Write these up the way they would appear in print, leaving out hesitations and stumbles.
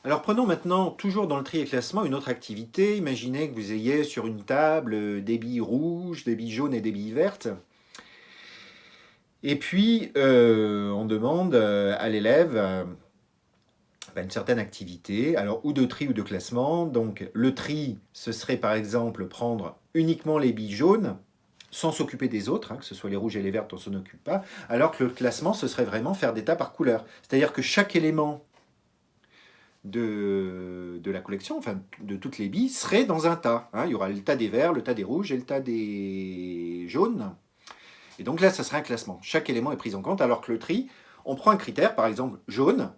Alors prenons maintenant, toujours dans le tri et classement, une autre activité. Imaginez que vous ayez sur une table des billes rouges, des billes jaunes et des billes vertes. Et puis, on demande à l'élève une certaine activité, alors ou de tri ou de classement. Donc le tri, ce serait par exemple prendre uniquement les billes jaunes, sans s'occuper des autres, que ce soit les rouges et les vertes, on ne s'en occupe pas, alors que le classement, ce serait vraiment faire des tas par couleur. C'est-à-dire que chaque élément de la collection, enfin de toutes les billes, serait dans un tas. Il y aura le tas des verts, le tas des rouges et le tas des jaunes. Et donc là, ça serait un classement. Chaque élément est pris en compte, alors que le tri, on prend un critère, par exemple jaune,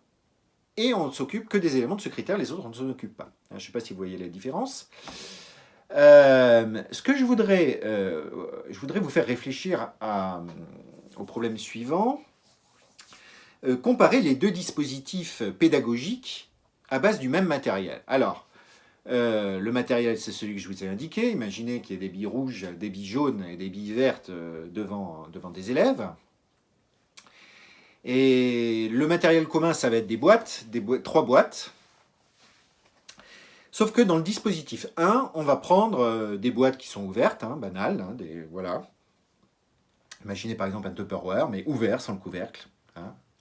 et on ne s'occupe que des éléments de ce critère, les autres, on ne s'en occupe pas. Je ne sais pas si vous voyez la différence. Ce que je voudrais vous faire réfléchir au problème suivant. Comparer les deux dispositifs pédagogiques à base du même matériel. Alors, le matériel, c'est celui que je vous ai indiqué. Imaginez qu'il y ait des billes rouges, des billes jaunes et des billes vertes devant des élèves. Et le matériel commun, ça va être des boîtes, 3 boîtes. Sauf que dans le dispositif 1, on va prendre des boîtes qui sont ouvertes, banales, voilà. Imaginez par exemple un Tupperware, mais ouvert, sans le couvercle.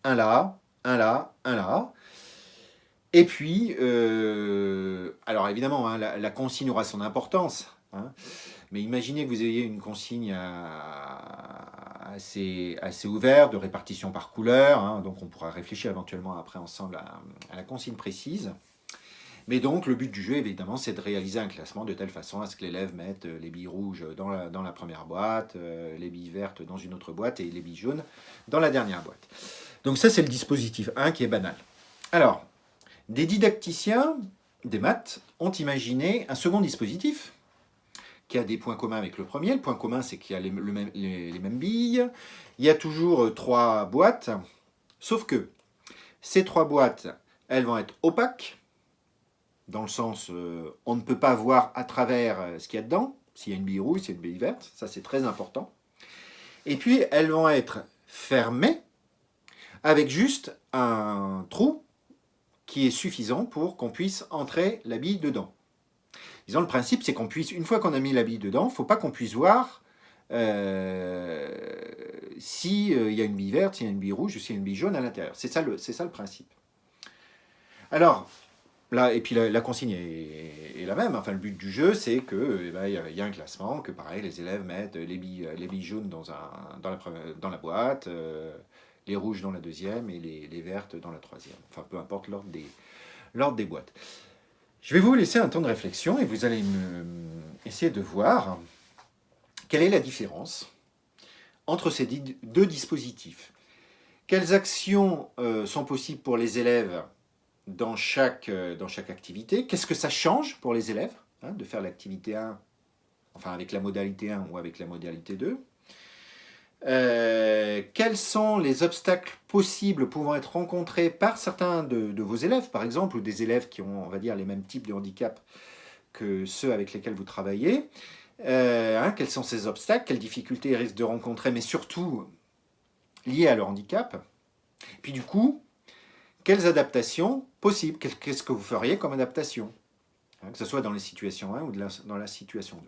Un là, un là, un là. Et puis, alors évidemment, la consigne aura son importance. Mais imaginez que vous ayez une consigne assez ouverte, de répartition par couleur. Donc on pourra réfléchir éventuellement après ensemble à la consigne précise. Mais donc le but du jeu, évidemment, c'est de réaliser un classement de telle façon à ce que l'élève mette les billes rouges dans la première boîte, les billes vertes dans une autre boîte et les billes jaunes dans la dernière boîte. Donc ça, c'est le dispositif 1 qui est banal. Alors, des didacticiens des maths ont imaginé un second dispositif qui a des points communs avec le premier. Le point commun, c'est qu'il y a les mêmes billes. Il y a toujours 3 boîtes, sauf que ces 3 boîtes, elles vont être opaques, dans le sens, on ne peut pas voir à travers ce qu'il y a dedans, s'il y a une bille rouge, s'il y a une bille verte, ça c'est très important. Et puis, elles vont être fermées, avec juste un trou qui est suffisant pour qu'on puisse entrer la bille dedans. Disons, le principe, c'est qu'on puisse, une fois qu'on a mis la bille dedans, il ne faut pas qu'on puisse voir s'il y a une bille verte, s'il y a une bille rouge ou s'il y a une bille jaune à l'intérieur. C'est ça le principe. Alors, là, et puis la consigne est la même. Enfin, le but du jeu, c'est qu'il y a un classement, que pareil, les élèves mettent les billes jaunes dans la boîte, les rouges dans la deuxième et les vertes dans la troisième. Enfin, peu importe l'ordre des boîtes. Je vais vous laisser un temps de réflexion et vous allez essayer de voir quelle est la différence entre ces deux dispositifs. Quelles actions sont possibles pour les élèves dans chaque activité? Qu'est-ce que ça change pour les élèves de faire l'activité 1, enfin avec la modalité 1 ou avec la modalité 2? Quels sont les obstacles possibles pouvant être rencontrés par certains de vos élèves, par exemple, ou des élèves qui ont, on va dire, les mêmes types de handicap que ceux avec lesquels vous travaillez? Quels sont ces obstacles? Quelles difficultés ils risquent de rencontrer, mais surtout liées à leur handicap? Puis du coup, quelles adaptations possibles? Qu'est-ce que vous feriez comme adaptation? Que ce soit dans la situation 1 ou dans la situation 2.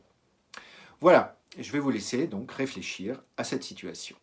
Voilà, je vais vous laisser donc réfléchir à cette situation.